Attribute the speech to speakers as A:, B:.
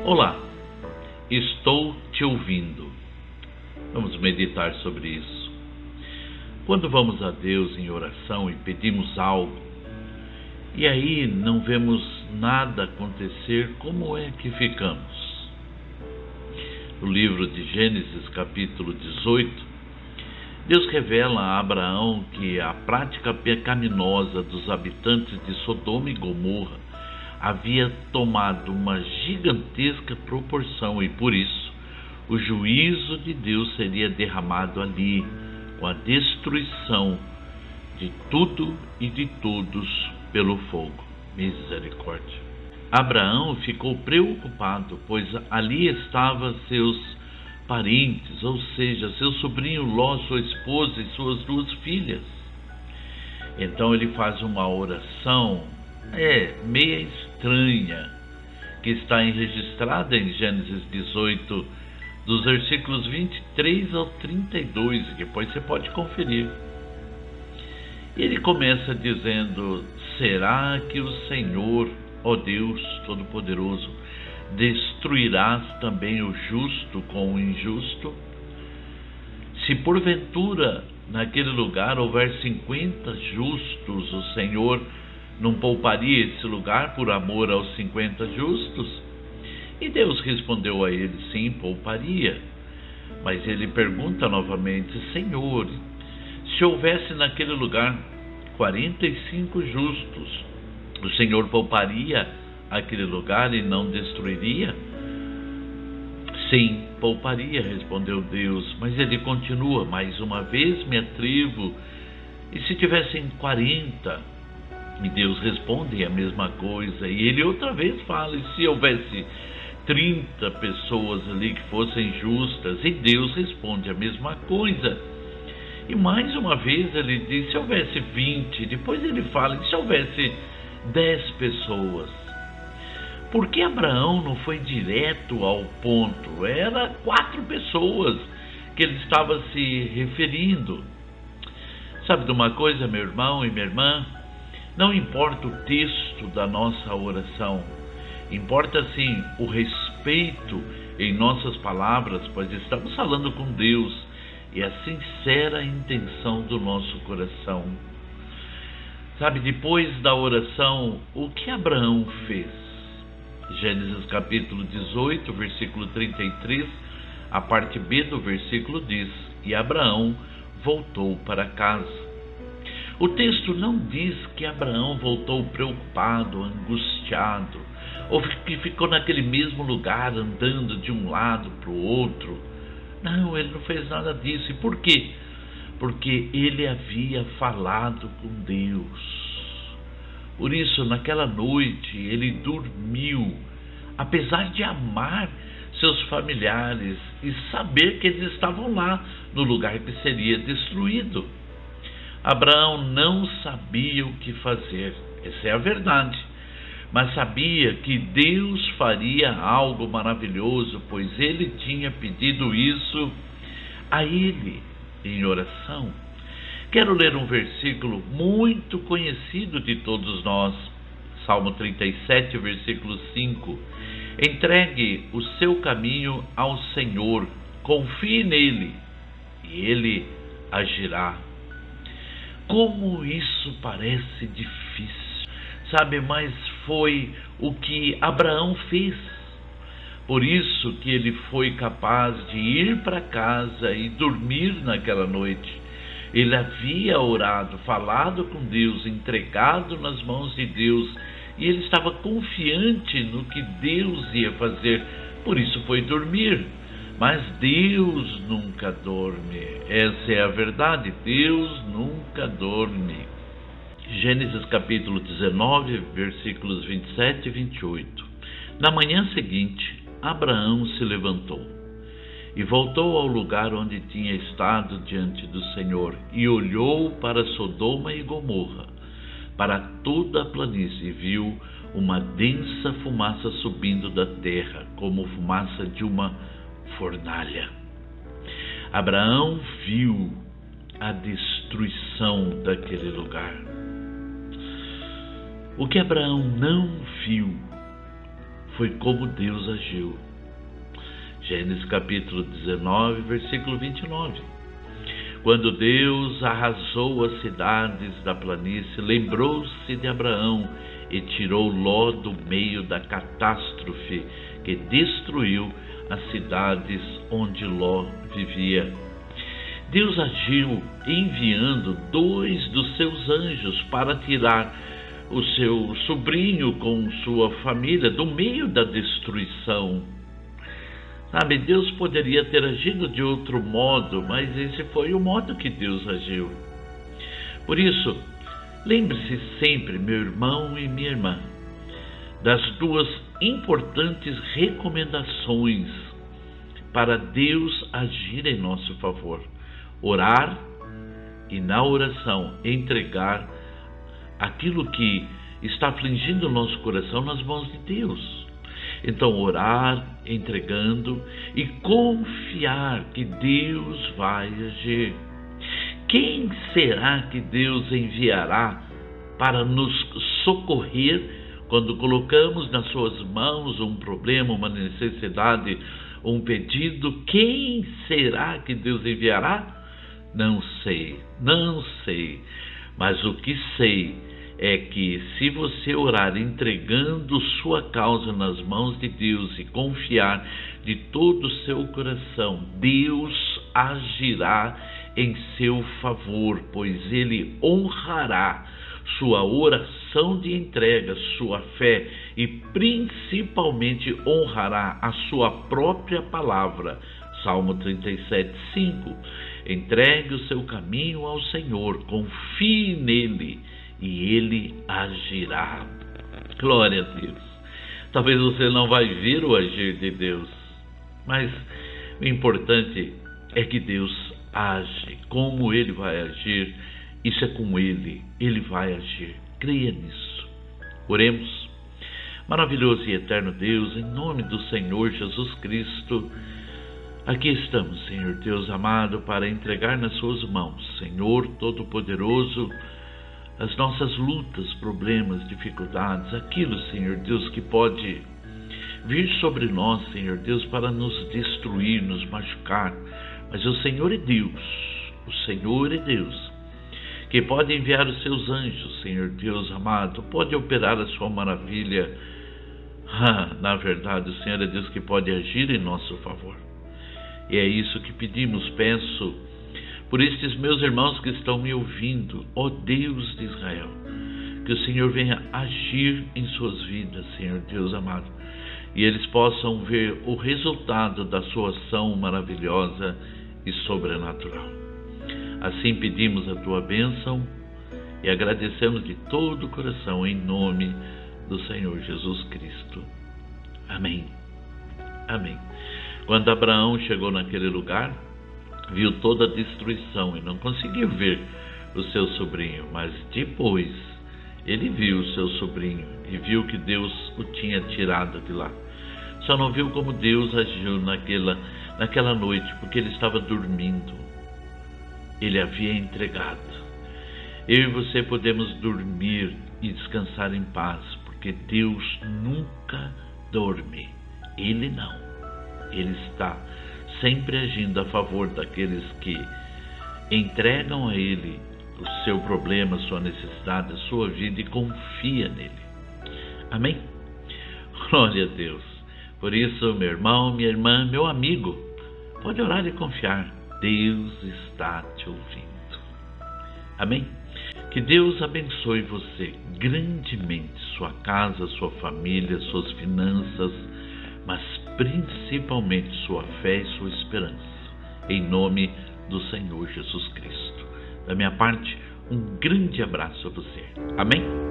A: Olá, estou te ouvindo. Vamos meditar sobre isso. Quando vamos a Deus em oração e pedimos algo, e aí não vemos nada acontecer, como é que ficamos? No livro de Gênesis, capítulo 18, Deus revela a Abraão que a prática pecaminosa dos habitantes de Sodoma e Gomorra havia tomado uma gigantesca proporção e, por isso, o juízo de Deus seria derramado ali, com a destruição de tudo e de todos pelo fogo. Misericórdia. Abraão ficou preocupado, pois ali estavam seus parentes, ou seja, seu sobrinho Ló, sua esposa e suas 2 filhas. Então ele faz uma oração, meia estranha, que está registrada em Gênesis 18, dos versículos 23 ao 32, depois você pode conferir. Ele começa dizendo: será que o Senhor, ó Deus Todo-Poderoso, destruirás também o justo com o injusto? Se porventura naquele lugar houver 50 justos, o Senhor não pouparia esse lugar por amor aos 50 justos? E Deus respondeu a ele: sim, pouparia. Mas ele pergunta novamente: Senhor, se houvesse naquele lugar 45 justos, o Senhor pouparia aquele lugar e não destruiria? Sim, pouparia, respondeu Deus. Mas ele continua: mais uma vez me atrevo, e se tivessem 40? E Deus responde a mesma coisa. E ele outra vez fala: e se houvesse 30 pessoas ali que fossem justas? E Deus responde a mesma coisa. E mais uma vez ele diz: se houvesse 20? Depois ele fala: e se houvesse 10 pessoas? Porque Abraão não foi direto ao ponto? Era 4 pessoas que ele estava se referindo. Sabe de uma coisa, meu irmão e minha irmã? Não importa o texto da nossa oração, importa sim o respeito em nossas palavras, pois estamos falando com Deus, e a sincera intenção do nosso coração. Sabe, depois da oração, o que Abraão fez? Gênesis capítulo 18, versículo 33, a parte B do versículo diz: e Abraão voltou para casa. O texto não diz que Abraão voltou preocupado, angustiado, ou que ficou naquele mesmo lugar andando de um lado para o outro. Não, ele não fez nada disso. E por quê? Porque ele havia falado com Deus. Por isso, naquela noite, ele dormiu, apesar de amar seus familiares e saber que eles estavam lá, no lugar que seria destruído. Abraão não sabia o que fazer, essa é a verdade, mas sabia que Deus faria algo maravilhoso, pois ele tinha pedido isso a ele em oração. Quero ler um versículo muito conhecido de todos nós, Salmo 37, versículo 5. Entregue o seu caminho ao Senhor, confie nele, e ele agirá. Como isso parece difícil, sabe, mas foi o que Abraão fez. Por isso que ele foi capaz de ir para casa e dormir naquela noite. Ele havia orado, falado com Deus, entregado nas mãos de Deus, e ele estava confiante no que Deus ia fazer, por isso foi dormir. Mas Deus nunca dorme, essa é a verdade, Deus nunca dorme. Gênesis capítulo 19, versículos 27 e 28. Na manhã seguinte, Abraão se levantou e voltou ao lugar onde tinha estado diante do Senhor, e olhou para Sodoma e Gomorra, para toda a planície, e viu uma densa fumaça subindo da terra, como fumaça de uma fornalha. Abraão viu a destruição daquele lugar. O que Abraão não viu foi como Deus agiu. Gênesis capítulo 19, versículo 29. Quando Deus arrasou as cidades da planície, lembrou-se de Abraão e tirou Ló do meio da catástrofe que destruiu as cidades onde Ló vivia. Deus agiu enviando 2 dos seus anjos para tirar o seu sobrinho com sua família do meio da destruição. Sabe, Deus poderia ter agido de outro modo, mas esse foi o modo que Deus agiu. Por isso, lembre-se sempre, meu irmão e minha irmã, das 2 importantes recomendações para Deus agir em nosso favor: orar e, na oração, entregar aquilo que está afligindo o nosso coração nas mãos de Deus. Então, orar, entregando e confiar que Deus vai agir. Quem será que Deus enviará para nos socorrer quando colocamos nas suas mãos um problema, uma necessidade, um pedido? Quem será que Deus enviará? Não sei, mas o que sei é que se você orar entregando sua causa nas mãos de Deus e confiar de todo o seu coração, Deus agirá em seu favor, pois Ele honrará sua oração de entrega, sua fé e principalmente honrará a sua própria palavra. Salmo 37:5. Entregue o seu caminho ao Senhor, confie nele e Ele agirá. Glória a Deus. Talvez você não vai ver o agir de Deus, mas o importante é que Deus age. Como Ele vai agir, isso é com Ele. Ele vai agir. Creia nisso. Oremos. Maravilhoso e eterno Deus, em nome do Senhor Jesus Cristo, aqui estamos, Senhor Deus amado, para entregar nas suas mãos, Senhor Todo-Poderoso, as nossas lutas, problemas, dificuldades, aquilo, Senhor Deus, que pode vir sobre nós, Senhor Deus, para nos destruir, nos machucar. Mas o Senhor é Deus, que pode enviar os seus anjos, Senhor Deus amado, pode operar a sua maravilha. Na verdade, o Senhor é Deus que pode agir em nosso favor. E é isso que pedimos, peço por estes meus irmãos que estão me ouvindo, ó Deus de Israel, que o Senhor venha agir em suas vidas, Senhor Deus amado, e eles possam ver o resultado da sua ação maravilhosa e sobrenatural. Assim pedimos a tua bênção e agradecemos de todo o coração em nome do Senhor Jesus Cristo. Amém. Amém. Quando Abraão chegou naquele lugar, viu toda a destruição e não conseguiu ver o seu sobrinho, mas depois ele viu o seu sobrinho e viu que Deus o tinha tirado de lá. Só não viu como Deus agiu naquela noite, porque ele estava dormindo. Ele havia entregado. Eu e você podemos dormir e descansar em paz, porque Deus nunca dorme. Ele não. Ele está sempre agindo a favor daqueles que entregam a Ele o seu problema, a sua necessidade, a sua vida e confia nele. Amém? Glória a Deus. Por isso, meu irmão, minha irmã, meu amigo, pode orar e confiar. Deus está te ouvindo. Amém? Que Deus abençoe você grandemente, sua casa, sua família, suas finanças, mas principalmente sua fé e sua esperança, em nome do Senhor Jesus Cristo. Da minha parte, um grande abraço a você. Amém?